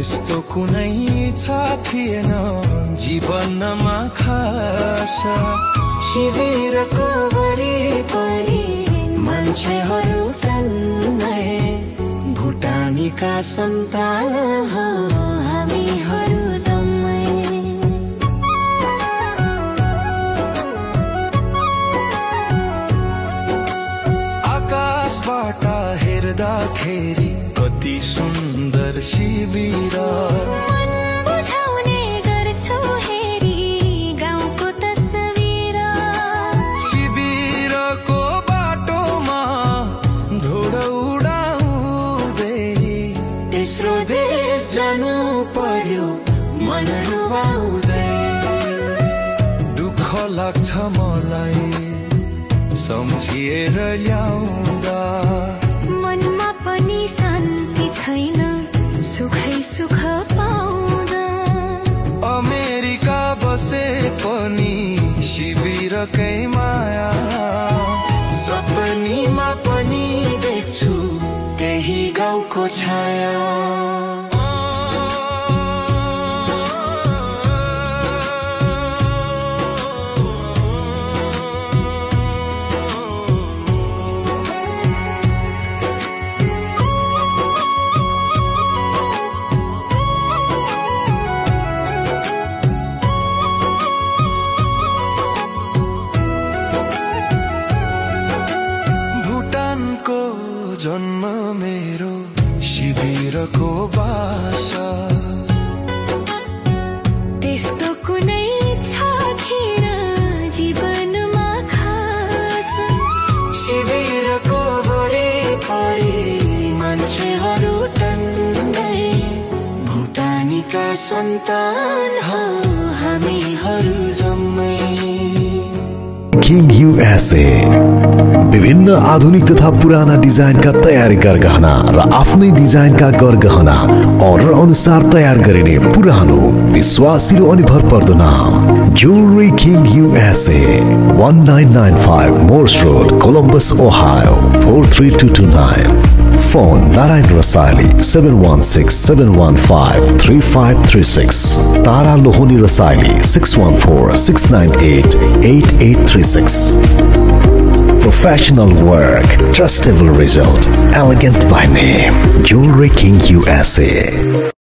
त्यस्तो कुनै छ थिएन जीवनमा खास शिविरको वरिपरि मान्छेहरू तन्मय भुटानीका सन्तान हो हामीहरू जम्मै आकाशबाट हेर्दाखेरि कति सुन्दर शिविर मन बुझाउने गर्छु हेरी गाउँको तस्बिर शिविरको बाटोमा धुलो उडाउँदै तेस्रो देश जानु पर्यो मन रुवाउँदै दुःख लाग्छ मलाई सम्झिएर ल्याउँदा मनमा पनि शान्ति छैन सुखै सुख पाउँदा अमेरिका बसे पनि शिविरकै माया सपनीमा पनि देख्छु त्यही गाउँको छाया जन्म मेरो शिविरको बासा त्यस्तो कुनै छ थिएन जीवनमा खास शिविरको वरिपरि मान्छेहरू टन्दै भुटानीका सन्तान हो हामीहरू जम्मै किङ USA विभिन्न आधुनिक तथा पुराना डिजाइन का तयारी गरगहना र आफ्नै डिजाइन का गरगहना अर्डर अनुसार तयार गरिने पुरानो विश्वासिलो अनि भरपर्दो नाम jewellery king USA 1995 Morse Road, Columbus, Ohio 43229. Phone Narayan Rasali 716-715-3536. Tara Lohoni Rasali 614-698-8836. Professional work, trustable result, elegant by name. Jewelry King USA.